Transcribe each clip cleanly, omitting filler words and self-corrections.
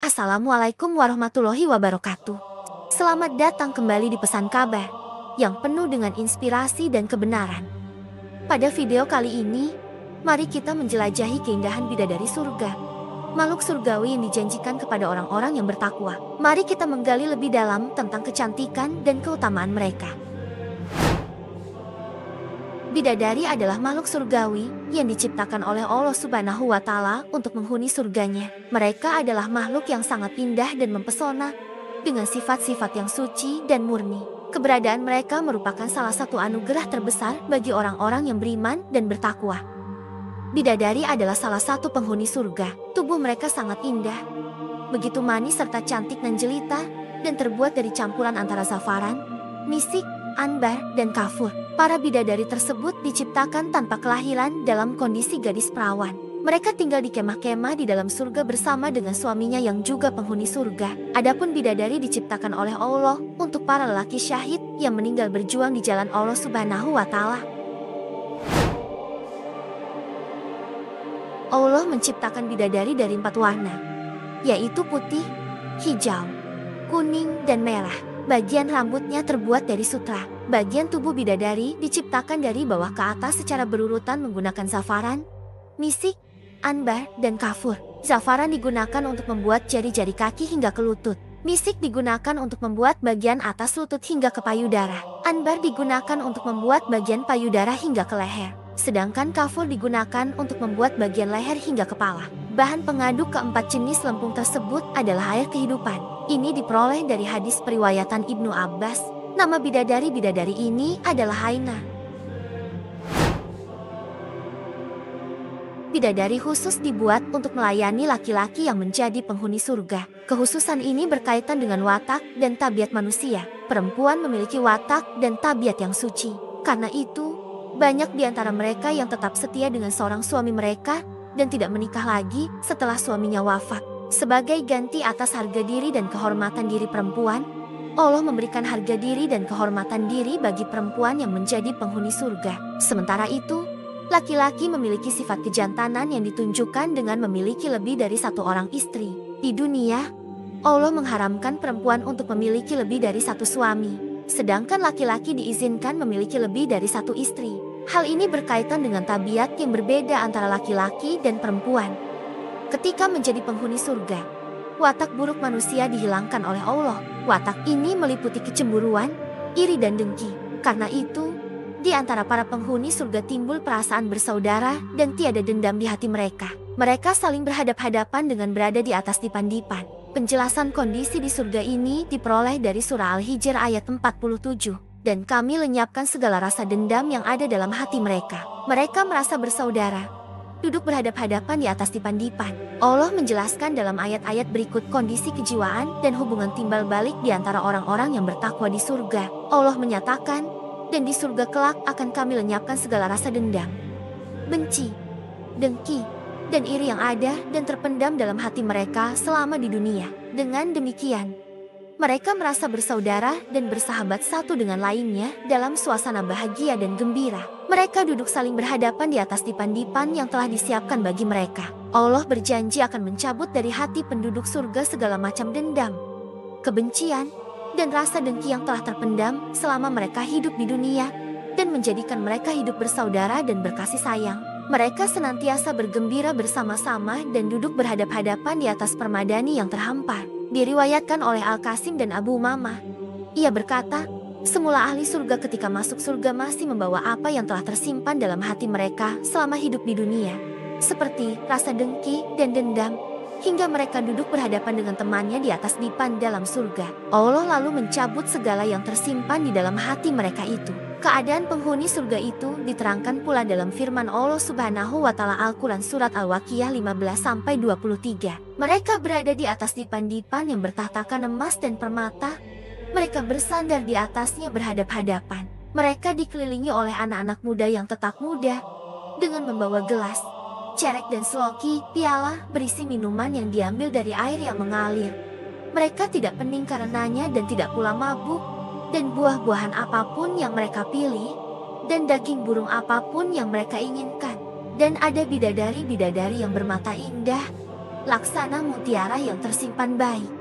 Assalamualaikum warahmatullahi wabarakatuh. Selamat datang kembali di Pesan Kabar yang penuh dengan inspirasi dan kebenaran. Pada video kali ini, mari kita menjelajahi keindahan bidadari surga. Makhluk surgawi yang dijanjikan kepada orang-orang yang bertakwa. Mari kita menggali lebih dalam tentang kecantikan dan keutamaan mereka. Bidadari adalah makhluk surgawi yang diciptakan oleh Allah Subhanahu wa Ta'ala untuk menghuni surganya. Mereka adalah makhluk yang sangat indah dan mempesona, dengan sifat-sifat yang suci dan murni. Keberadaan mereka merupakan salah satu anugerah terbesar bagi orang-orang yang beriman dan bertakwa. Bidadari adalah salah satu penghuni surga. Tubuh mereka sangat indah, begitu manis serta cantik dan jelita, dan terbuat dari campuran antara zafaran, misik, ambar, dan kafur. Para bidadari tersebut diciptakan tanpa kelahiran dalam kondisi gadis perawan. Mereka tinggal di kemah-kemah di dalam surga bersama dengan suaminya yang juga penghuni surga. Adapun bidadari diciptakan oleh Allah untuk para lelaki syahid yang meninggal berjuang di jalan Allah Subhanahu wa Ta'ala. Allah menciptakan bidadari dari 4 warna, yaitu putih, hijau, kuning, dan merah. Bagian rambutnya terbuat dari sutra. Bagian tubuh bidadari diciptakan dari bawah ke atas secara berurutan menggunakan zafaran, misik, ambar, dan kafur. Zafaran digunakan untuk membuat jari-jari kaki hingga ke lutut. Misik digunakan untuk membuat bagian atas lutut hingga ke payudara. Ambar digunakan untuk membuat bagian payudara hingga ke leher. Sedangkan kafur digunakan untuk membuat bagian leher hingga kepala. Bahan pengaduk keempat jenis lempung tersebut adalah air kehidupan. Ini diperoleh dari hadis periwayatan Ibnu Abbas. Nama bidadari-bidadari ini adalah Haina. Bidadari khusus dibuat untuk melayani laki-laki yang menjadi penghuni surga. Kekhususan ini berkaitan dengan watak dan tabiat manusia. Perempuan memiliki watak dan tabiat yang suci. Karena itu, banyak di antara mereka yang tetap setia dengan seorang suami mereka dan tidak menikah lagi setelah suaminya wafat. Sebagai ganti atas harga diri dan kehormatan diri perempuan, Allah memberikan harga diri dan kehormatan diri bagi perempuan yang menjadi penghuni surga. Sementara itu, laki-laki memiliki sifat kejantanan yang ditunjukkan dengan memiliki lebih dari 1 orang istri. Di dunia, Allah mengharamkan perempuan untuk memiliki lebih dari 1 suami, sedangkan laki-laki diizinkan memiliki lebih dari 1 istri. Hal ini berkaitan dengan tabiat yang berbeda antara laki-laki dan perempuan. Ketika menjadi penghuni surga, watak buruk manusia dihilangkan oleh Allah. Watak ini meliputi kecemburuan, iri, dan dengki. Karena itu, di antara para penghuni surga timbul perasaan bersaudara dan tiada dendam di hati mereka. Mereka saling berhadap-hadapan dengan berada di atas dipan-dipan. Penjelasan kondisi di surga ini diperoleh dari surah Al-Hijr ayat 47. Dan kami lenyapkan segala rasa dendam yang ada dalam hati mereka. Mereka merasa bersaudara, duduk berhadap-hadapan di atas dipan-dipan. Allah menjelaskan dalam ayat-ayat berikut kondisi kejiwaan dan hubungan timbal balik di antara orang-orang yang bertakwa di surga. Allah menyatakan, dan di surga kelak akan kami lenyapkan segala rasa dendam, benci, dengki, dan iri yang ada dan terpendam dalam hati mereka selama di dunia. Dengan demikian, mereka merasa bersaudara dan bersahabat satu dengan lainnya dalam suasana bahagia dan gembira. Mereka duduk saling berhadapan di atas dipan-dipan yang telah disiapkan bagi mereka. Allah berjanji akan mencabut dari hati penduduk surga segala macam dendam, kebencian, dan rasa dengki yang telah terpendam selama mereka hidup di dunia, dan menjadikan mereka hidup bersaudara dan berkasih sayang. Mereka senantiasa bergembira bersama-sama dan duduk berhadap-hadapan di atas permadani yang terhampar. Diriwayatkan oleh Al-Qasim dan Abu Umamah. Ia berkata, semula ahli surga ketika masuk surga masih membawa apa yang telah tersimpan dalam hati mereka selama hidup di dunia, seperti rasa dengki dan dendam, hingga mereka duduk berhadapan dengan temannya di atas dipan dalam surga. Allah lalu mencabut segala yang tersimpan di dalam hati mereka itu. Keadaan penghuni surga itu diterangkan pula dalam firman Allah Subhanahu wa Ta'ala Al-Quran Surat Al-Waqiah 15-23. Mereka berada di atas dipan-dipan yang bertahtakan emas dan permata. Mereka bersandar di atasnya berhadap-hadapan. Mereka dikelilingi oleh anak-anak muda yang tetap muda, dengan membawa gelas, cerek, dan seloki piala berisi minuman yang diambil dari air yang mengalir. Mereka tidak pening karenanya dan tidak pula mabuk. Dan buah-buahan apapun yang mereka pilih, dan daging burung apapun yang mereka inginkan. Dan ada bidadari-bidadari yang bermata indah, laksana mutiara yang tersimpan baik.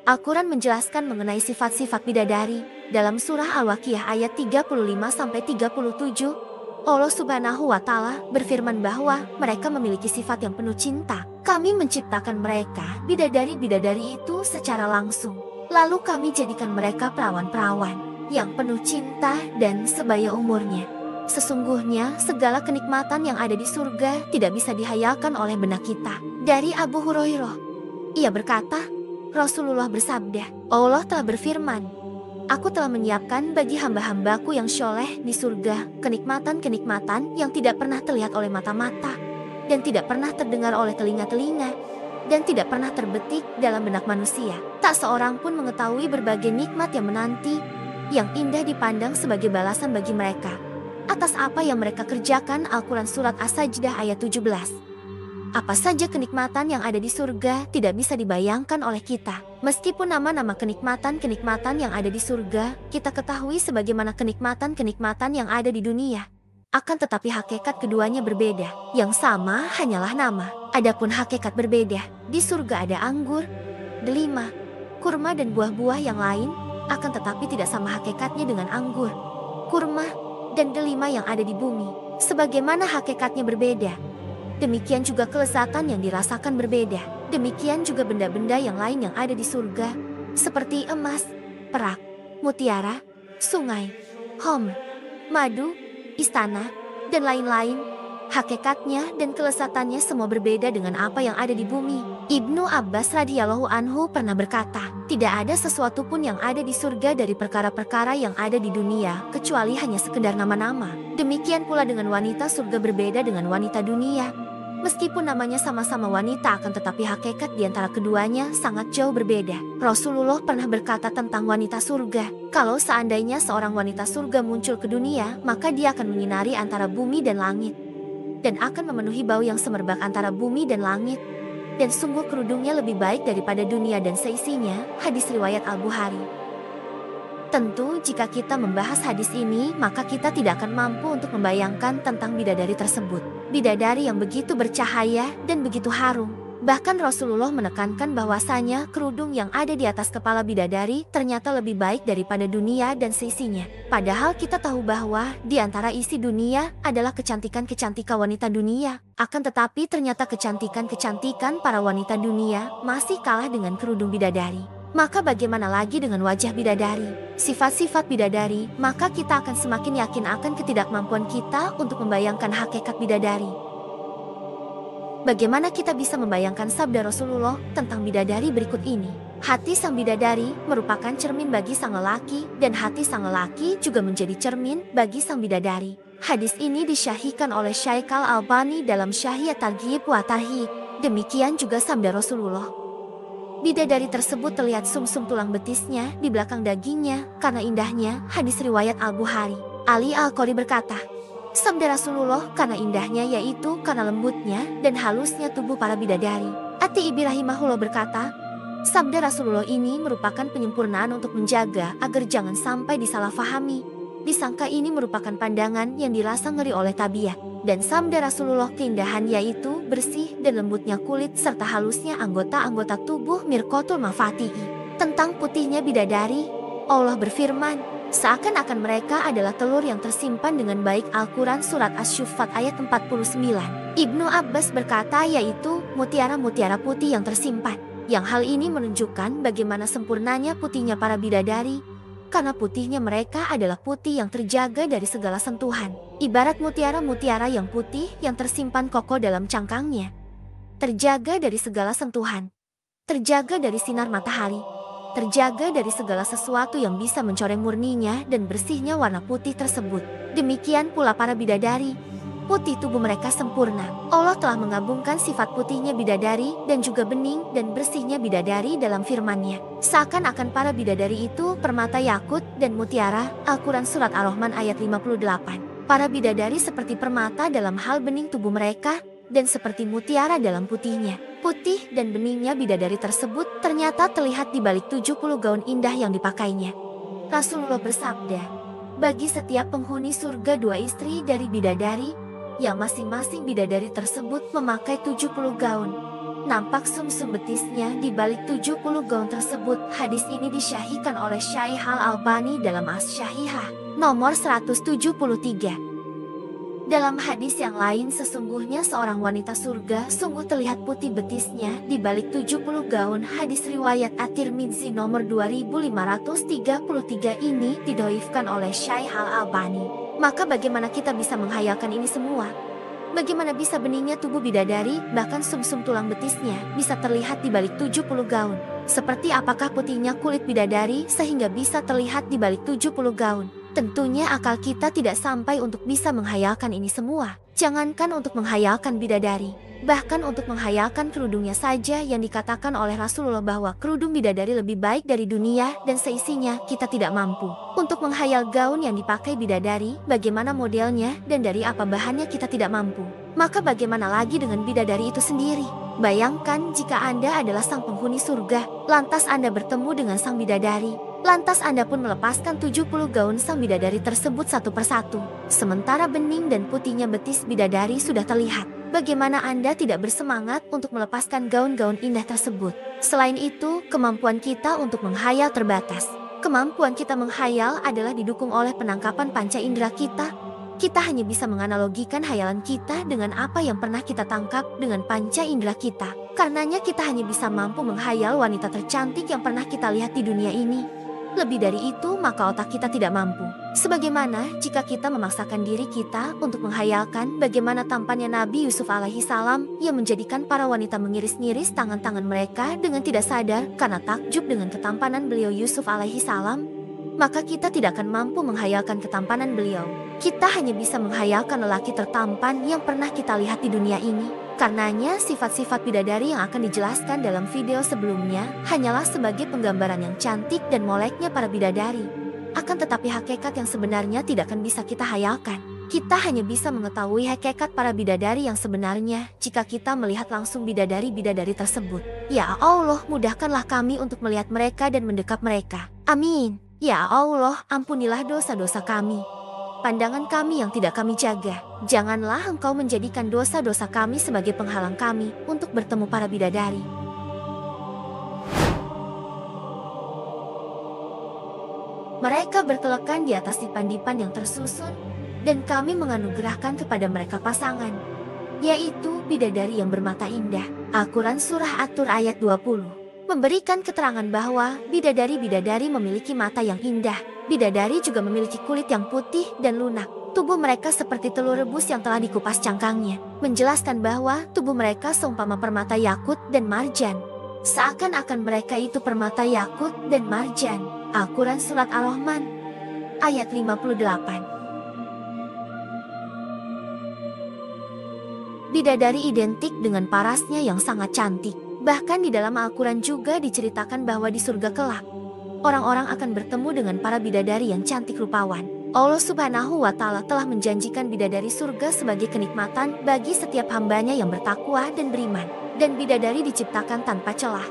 Al-Quran menjelaskan mengenai sifat-sifat bidadari dalam surah Al-Waqiah ayat 35-37. Allah Subhanahu wa Ta'ala berfirman bahwa mereka memiliki sifat yang penuh cinta. Kami menciptakan mereka, bidadari-bidadari itu secara langsung. Lalu kami jadikan mereka perawan-perawan yang penuh cinta dan sebaya umurnya. Sesungguhnya segala kenikmatan yang ada di surga tidak bisa dihayalkan oleh benak kita. Dari Abu Hurairah, ia berkata, Rasulullah bersabda, Allah telah berfirman, Aku telah menyiapkan bagi hamba-hambaku yang syoleh di surga kenikmatan-kenikmatan yang tidak pernah terlihat oleh mata-mata, dan tidak pernah terdengar oleh telinga-telinga, dan tidak pernah terbetik dalam benak manusia. Tak seorang pun mengetahui berbagai nikmat yang menanti, yang indah dipandang sebagai balasan bagi mereka atas apa yang mereka kerjakan. Al-Quran Surat As-Sajdah ayat 17. Apa saja kenikmatan yang ada di surga tidak bisa dibayangkan oleh kita. Meskipun nama-nama kenikmatan-kenikmatan yang ada di surga kita ketahui sebagaimana kenikmatan-kenikmatan yang ada di dunia, akan tetapi hakikat keduanya berbeda. Yang sama hanyalah nama. Adapun hakikat berbeda. Di surga ada anggur, delima, kurma dan buah-buah yang lain, akan tetapi tidak sama hakikatnya dengan anggur, kurma, dan delima yang ada di bumi. Sebagaimana hakikatnya berbeda, demikian juga kelezatan yang dirasakan berbeda. Demikian juga benda-benda yang lain yang ada di surga, seperti emas, perak, mutiara, sungai, homer, madu, istana, dan lain-lain. Hakikatnya dan kelezatannya semua berbeda dengan apa yang ada di bumi. Ibnu Abbas radhiyallahu anhu pernah berkata, tidak ada sesuatu pun yang ada di surga dari perkara-perkara yang ada di dunia, kecuali hanya sekedar nama-nama. Demikian pula dengan wanita surga berbeda dengan wanita dunia. Meskipun namanya sama-sama wanita, akan tetapi hakikat di antara keduanya sangat jauh berbeda. Rasulullah pernah berkata tentang wanita surga, kalau seandainya seorang wanita surga muncul ke dunia, maka dia akan menyinari antara bumi dan langit, dan akan memenuhi bau yang semerbak antara bumi dan langit. Dan sungguh kerudungnya lebih baik daripada dunia dan seisinya. Hadis riwayat Al-Bukhari. Tentu jika kita membahas hadis ini, maka kita tidak akan mampu untuk membayangkan tentang bidadari tersebut. Bidadari yang begitu bercahaya dan begitu harum. Bahkan Rasulullah menekankan bahwasanya kerudung yang ada di atas kepala bidadari ternyata lebih baik daripada dunia dan seisinya. Padahal kita tahu bahwa di antara isi dunia adalah kecantikan-kecantikan wanita dunia. Akan tetapi ternyata kecantikan-kecantikan para wanita dunia masih kalah dengan kerudung bidadari. Maka bagaimana lagi dengan wajah bidadari, sifat-sifat bidadari, maka kita akan semakin yakin akan ketidakmampuan kita untuk membayangkan hakikat bidadari. Bagaimana kita bisa membayangkan sabda Rasulullah tentang bidadari berikut ini? Hati sang bidadari merupakan cermin bagi sang lelaki, dan hati sang lelaki juga menjadi cermin bagi sang bidadari. Hadis ini disyahihkan oleh Syaikh Al-Albani dalam Syahih Targhib wa Tarhib. Demikian juga sabda Rasulullah. Bidadari tersebut terlihat sumsum tulang betisnya di belakang dagingnya karena indahnya. Hadis riwayat Al-Bukhari. Ali Al-Qori berkata, sabda Rasulullah, karena indahnya yaitu karena lembutnya dan halusnya tubuh para bidadari. Ati Ibi rahimahullah berkata, sabda Rasulullah ini merupakan penyempurnaan untuk menjaga agar jangan sampai disalahfahami. Disangka ini merupakan pandangan yang dirasa ngeri oleh tabiat. Dan sabda Rasulullah, keindahan yaitu bersih dan lembutnya kulit serta halusnya anggota-anggota tubuh mirqatul mafatihi. Tentang putihnya bidadari, Allah berfirman, seakan-akan mereka adalah telur yang tersimpan dengan baik. Al-Quran Surat Asy-Syuffat ayat 49. Ibnu Abbas berkata yaitu mutiara-mutiara putih yang tersimpan. Yang hal ini menunjukkan bagaimana sempurnanya putihnya para bidadari, karena putihnya mereka adalah putih yang terjaga dari segala sentuhan. Ibarat mutiara-mutiara yang putih yang tersimpan kokoh dalam cangkangnya, terjaga dari segala sentuhan, terjaga dari sinar matahari, terjaga dari segala sesuatu yang bisa mencoreng murninya dan bersihnya warna putih tersebut. Demikian pula para bidadari, putih tubuh mereka sempurna. Allah telah mengagungkan sifat putihnya bidadari dan juga bening dan bersihnya bidadari dalam firman-Nya. Seakan-akan para bidadari itu permata yakut dan mutiara. Al-Quran Surat Ar-Rahman ayat 58. Para bidadari seperti permata dalam hal bening tubuh mereka dan seperti mutiara dalam putihnya. Putih dan beningnya bidadari tersebut ternyata terlihat di balik 70 gaun indah yang dipakainya. Rasulullah bersabda, bagi setiap penghuni surga 2 istri dari bidadari, yang masing-masing bidadari tersebut memakai 70 gaun. Nampak sumsum betisnya di balik 70 gaun tersebut. Hadis ini disyahihkan oleh Syekh Al-Albani dalam As-Syahihah nomor 173. Dalam hadis yang lain, sesungguhnya seorang wanita surga sungguh terlihat putih betisnya di balik 70 gaun. Hadis riwayat At-Tirmidzi nomor 2533 ini didhaifkan oleh Syekh Al-Albani. Maka bagaimana kita bisa menghayalkan ini semua? Bagaimana bisa beningnya tubuh bidadari, bahkan sumsum tulang betisnya bisa terlihat di balik 70 gaun? Seperti apakah putihnya kulit bidadari sehingga bisa terlihat di balik 70 gaun? Tentunya akal kita tidak sampai untuk bisa menghayalkan ini semua. Jangankan untuk menghayalkan bidadari, bahkan untuk menghayalkan kerudungnya saja yang dikatakan oleh Rasulullah bahwa kerudung bidadari lebih baik dari dunia dan seisinya, kita tidak mampu. Untuk menghayal gaun yang dipakai bidadari, bagaimana modelnya dan dari apa bahannya, kita tidak mampu. Maka bagaimana lagi dengan bidadari itu sendiri? Bayangkan jika Anda adalah sang penghuni surga, lantas Anda bertemu dengan sang bidadari. Lantas Anda pun melepaskan 70 gaun sang bidadari tersebut satu persatu. Sementara bening dan putihnya betis bidadari sudah terlihat. Bagaimana Anda tidak bersemangat untuk melepaskan gaun-gaun indah tersebut? Selain itu, kemampuan kita untuk menghayal terbatas. Kemampuan kita menghayal adalah didukung oleh penangkapan panca indera kita. Kita hanya bisa menganalogikan hayalan kita dengan apa yang pernah kita tangkap dengan panca indera kita. Karenanya kita hanya bisa mampu menghayal wanita tercantik yang pernah kita lihat di dunia ini. Lebih dari itu, maka otak kita tidak mampu. Sebagaimana jika kita memaksakan diri kita untuk menghayalkan bagaimana tampannya Nabi Yusuf alaihi salam yang menjadikan para wanita mengiris-ngiris tangan-tangan mereka dengan tidak sadar karena takjub dengan ketampanan beliau Yusuf alaihi salam, maka kita tidak akan mampu menghayalkan ketampanan beliau. Kita hanya bisa menghayalkan lelaki tertampan yang pernah kita lihat di dunia ini. Karenanya, sifat-sifat bidadari yang akan dijelaskan dalam video sebelumnya hanyalah sebagai penggambaran yang cantik dan moleknya para bidadari. Akan tetapi hakikat yang sebenarnya tidak akan bisa kita hayalkan. Kita hanya bisa mengetahui hakikat para bidadari yang sebenarnya jika kita melihat langsung bidadari-bidadari tersebut. Ya Allah, mudahkanlah kami untuk melihat mereka dan mendekap mereka. Amin. Ya Allah, ampunilah dosa-dosa kami. Pandangan kami yang tidak kami jaga. Janganlah Engkau menjadikan dosa-dosa kami sebagai penghalang kami untuk bertemu para bidadari. Mereka berkelekan di atas dipan-dipan yang tersusun, dan kami menganugerahkan kepada mereka pasangan, yaitu bidadari yang bermata indah. Al-Quran Surah At-Tur ayat 20 memberikan keterangan bahwa bidadari-bidadari memiliki mata yang indah. Bidadari juga memiliki kulit yang putih dan lunak. Tubuh mereka seperti telur rebus yang telah dikupas cangkangnya, menjelaskan bahwa tubuh mereka seumpama permata yakut dan marjan. Seakan-akan mereka itu permata yakut dan marjan. Al-Quran Surat Ar-Rahman ayat 58. Bidadari identik dengan parasnya yang sangat cantik. Bahkan di dalam Al-Quran juga diceritakan bahwa di surga kelak, orang-orang akan bertemu dengan para bidadari yang cantik rupawan. Allah Subhanahu wa Ta'ala telah menjanjikan bidadari surga sebagai kenikmatan bagi setiap hambanya yang bertakwa dan beriman. Dan bidadari diciptakan tanpa celah.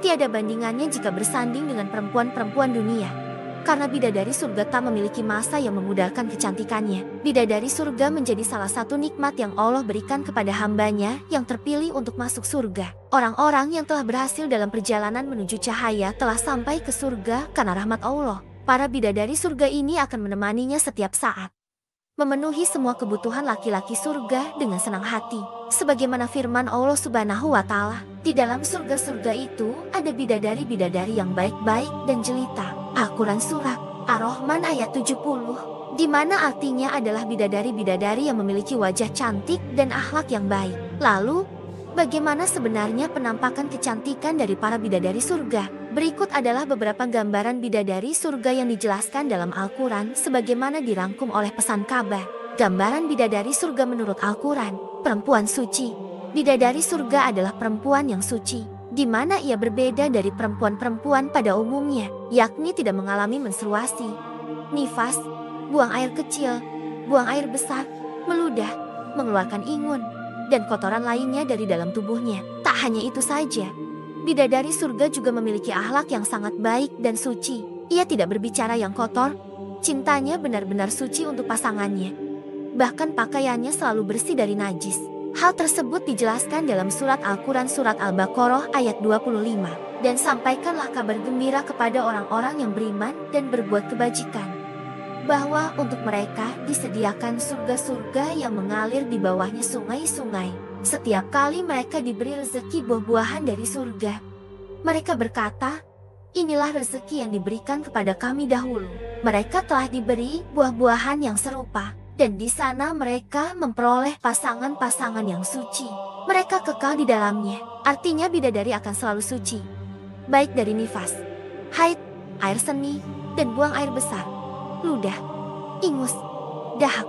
Tiada bandingannya jika bersanding dengan perempuan-perempuan dunia. Karena bidadari surga tak memiliki masa yang memudahkan kecantikannya. Bidadari surga menjadi salah satu nikmat yang Allah berikan kepada hambanya yang terpilih untuk masuk surga. Orang-orang yang telah berhasil dalam perjalanan menuju cahaya telah sampai ke surga karena rahmat Allah. Para bidadari surga ini akan menemaninya setiap saat, memenuhi semua kebutuhan laki-laki surga dengan senang hati. Sebagaimana firman Allah Subhanahu wa Ta'ala, di dalam surga-surga itu ada bidadari-bidadari yang baik-baik dan jelita. Al-Quran Surat Ar-Rahman ayat 70, di mana artinya adalah bidadari-bidadari yang memiliki wajah cantik dan akhlak yang baik. Lalu, bagaimana sebenarnya penampakan kecantikan dari para bidadari surga? Berikut adalah beberapa gambaran bidadari surga yang dijelaskan dalam Al-Quran sebagaimana dirangkum oleh pesan Ka'bah. Gambaran bidadari surga menurut Al-Quran. Perempuan suci. Bidadari surga adalah perempuan yang suci, di mana ia berbeda dari perempuan-perempuan pada umumnya, yakni tidak mengalami menstruasi, nifas, buang air kecil, buang air besar, meludah, mengeluarkan ingun, dan kotoran lainnya dari dalam tubuhnya. Tak hanya itu saja, bidadari surga juga memiliki akhlak yang sangat baik dan suci. Ia tidak berbicara yang kotor, cintanya benar-benar suci untuk pasangannya. Bahkan pakaiannya selalu bersih dari najis. Hal tersebut dijelaskan dalam surat Al-Quran surat Al-Baqarah ayat 25. Dan sampaikanlah kabar gembira kepada orang-orang yang beriman dan berbuat kebajikan, bahwa untuk mereka disediakan surga-surga yang mengalir di bawahnya sungai-sungai. Setiap kali mereka diberi rezeki buah-buahan dari surga, mereka berkata, inilah rezeki yang diberikan kepada kami dahulu. Mereka telah diberi buah-buahan yang serupa, dan di sana mereka memperoleh pasangan-pasangan yang suci. Mereka kekal di dalamnya, artinya bidadari akan selalu suci, baik dari nifas, haid, air seni, dan buang air besar, ludah, ingus, dahak,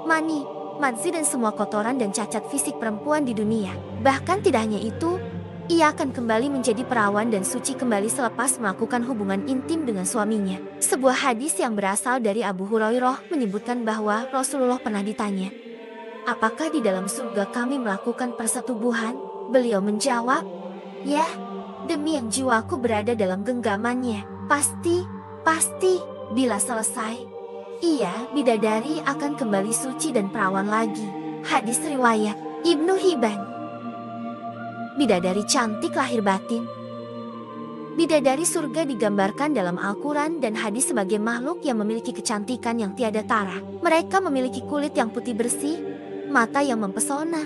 mani, madzi dan semua kotoran dan cacat fisik perempuan di dunia. Bahkan tidak hanya itu, ia akan kembali menjadi perawan dan suci kembali selepas melakukan hubungan intim dengan suaminya. Sebuah hadis yang berasal dari Abu Hurairah menyebutkan bahwa Rasulullah pernah ditanya, apakah di dalam surga kami melakukan persetubuhan? Beliau menjawab, ya, demi yang jiwaku berada dalam genggamannya, pasti. Bila selesai, ia, bidadari, akan kembali suci dan perawan lagi. Hadis riwayat Ibnu Hibban. Bidadari cantik lahir batin. Bidadari surga digambarkan dalam Al-Quran dan hadis sebagai makhluk yang memiliki kecantikan yang tiada tara. Mereka memiliki kulit yang putih bersih, mata yang mempesona,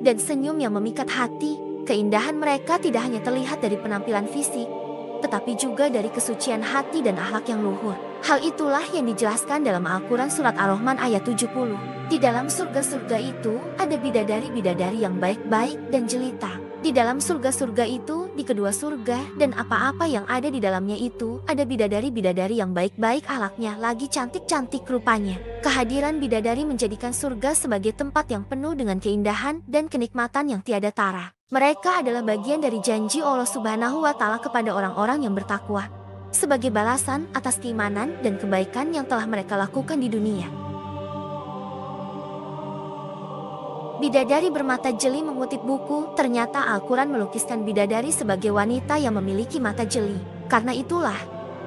dan senyum yang memikat hati. Keindahan mereka tidak hanya terlihat dari penampilan fisik, tetapi juga dari kesucian hati dan akhlak yang luhur. Hal itulah yang dijelaskan dalam Al-Quran surat Ar-Rahman ayat 70. Di dalam surga-surga itu ada bidadari-bidadari yang baik-baik dan jelita. Di dalam surga-surga itu, di kedua surga dan apa-apa yang ada di dalamnya itu, ada bidadari-bidadari yang baik-baik akhlaknya, lagi cantik-cantik rupanya. Kehadiran bidadari menjadikan surga sebagai tempat yang penuh dengan keindahan dan kenikmatan yang tiada tara. Mereka adalah bagian dari janji Allah Subhanahu wa Ta'ala kepada orang-orang yang bertakwa, sebagai balasan atas keimanan dan kebaikan yang telah mereka lakukan di dunia. Bidadari bermata jeli mengutip buku, ternyata Al-Quran melukiskan bidadari sebagai wanita yang memiliki mata jeli. Karena itulah,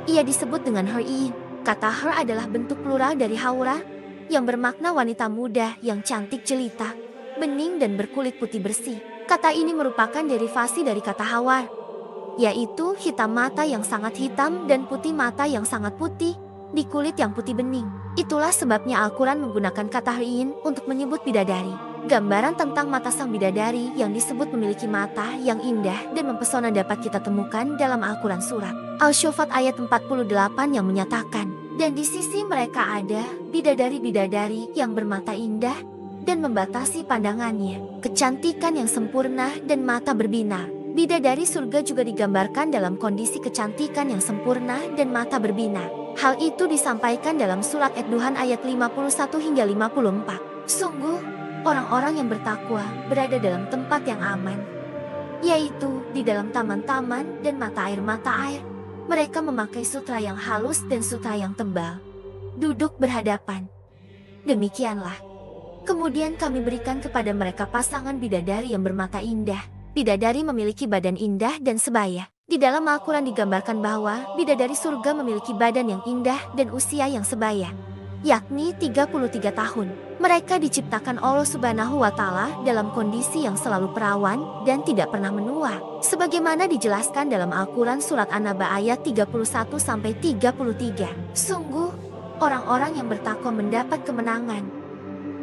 ia disebut dengan Hur-in. Kata Hur adalah bentuk plural dari Haura, yang bermakna wanita muda yang cantik jelita, bening dan berkulit putih bersih. Kata ini merupakan derivasi dari kata Hawar, yaitu hitam mata yang sangat hitam dan putih mata yang sangat putih, di kulit yang putih bening. Itulah sebabnya Al-Quran menggunakan kata Hur-in untuk menyebut bidadari. Gambaran tentang mata sang bidadari yang disebut memiliki mata yang indah dan mempesona dapat kita temukan dalam Al-Quran surat Al-Syu'ara ayat 48 yang menyatakan, dan di sisi mereka ada bidadari-bidadari yang bermata indah dan membatasi pandangannya, kecantikan yang sempurna dan mata berbinar. Bidadari surga juga digambarkan dalam kondisi kecantikan yang sempurna dan mata berbinar. Hal itu disampaikan dalam surat Ad-Duhan ayat 51 hingga 54. Sungguh, orang-orang yang bertakwa berada dalam tempat yang aman, yaitu di dalam taman-taman dan mata air. Mereka memakai sutra yang halus dan sutra yang tebal, duduk berhadapan. Demikianlah. Kemudian kami berikan kepada mereka pasangan bidadari yang bermata indah. Bidadari memiliki badan indah dan sebaya. Di dalam Al-Quran digambarkan bahwa bidadari surga memiliki badan yang indah dan usia yang sebaya, yakni 33 tahun. Mereka diciptakan Allah Subhanahu wa Ta'ala dalam kondisi yang selalu perawan dan tidak pernah menua, sebagaimana dijelaskan dalam Al-Quran surat An-Naba ayat 31-33. Sungguh, orang-orang yang bertakwa mendapat kemenangan,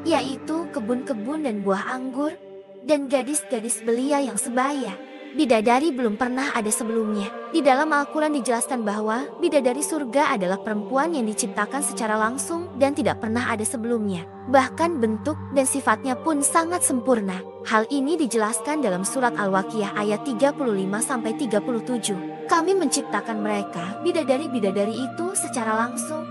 yaitu kebun-kebun dan buah anggur, dan gadis-gadis belia yang sebaya. Bidadari belum pernah ada sebelumnya. Di dalam Al-Quran dijelaskan bahwa bidadari surga adalah perempuan yang diciptakan secara langsung dan tidak pernah ada sebelumnya. Bahkan bentuk dan sifatnya pun sangat sempurna. Hal ini dijelaskan dalam surat Al-Waqiah ayat 35-37. Kami menciptakan mereka, bidadari-bidadari itu secara langsung.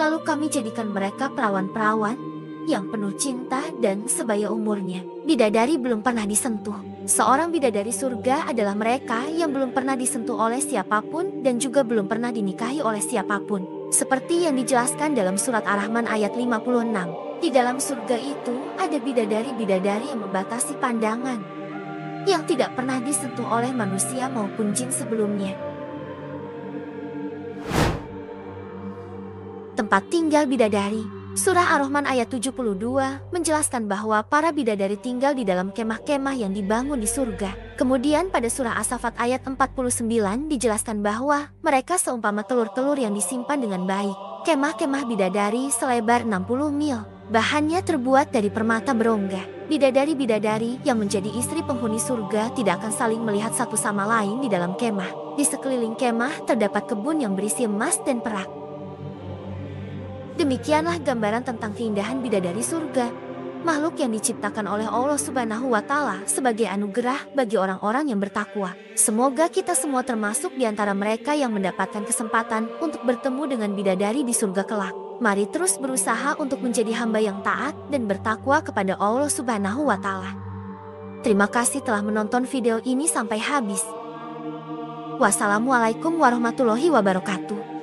Lalu kami jadikan mereka perawan-perawan yang penuh cinta dan sebaya umurnya. Bidadari belum pernah disentuh. Seorang bidadari surga adalah mereka yang belum pernah disentuh oleh siapapun dan juga belum pernah dinikahi oleh siapapun. Seperti yang dijelaskan dalam surat Ar-Rahman ayat 56. Di dalam surga itu ada bidadari-bidadari yang membatasi pandangan, yang tidak pernah disentuh oleh manusia maupun jin sebelumnya. Tempat tinggal bidadari. Surah Ar-Rahman ayat 72 menjelaskan bahwa para bidadari tinggal di dalam kemah-kemah yang dibangun di surga. Kemudian pada surah As-Saffat ayat 49 dijelaskan bahwa mereka seumpama telur-telur yang disimpan dengan baik. Kemah-kemah bidadari selebar 60 mil. Bahannya terbuat dari permata berongga. Bidadari-bidadari yang menjadi istri penghuni surga tidak akan saling melihat satu sama lain di dalam kemah. Di sekeliling kemah terdapat kebun yang berisi emas dan perak. Demikianlah gambaran tentang keindahan bidadari surga. Makhluk yang diciptakan oleh Allah Subhanahu wa Ta'ala sebagai anugerah bagi orang-orang yang bertakwa. Semoga kita semua termasuk di antara mereka yang mendapatkan kesempatan untuk bertemu dengan bidadari di surga kelak. Mari terus berusaha untuk menjadi hamba yang taat dan bertakwa kepada Allah Subhanahu wa Ta'ala. Terima kasih telah menonton video ini sampai habis. Wassalamualaikum warahmatullahi wabarakatuh.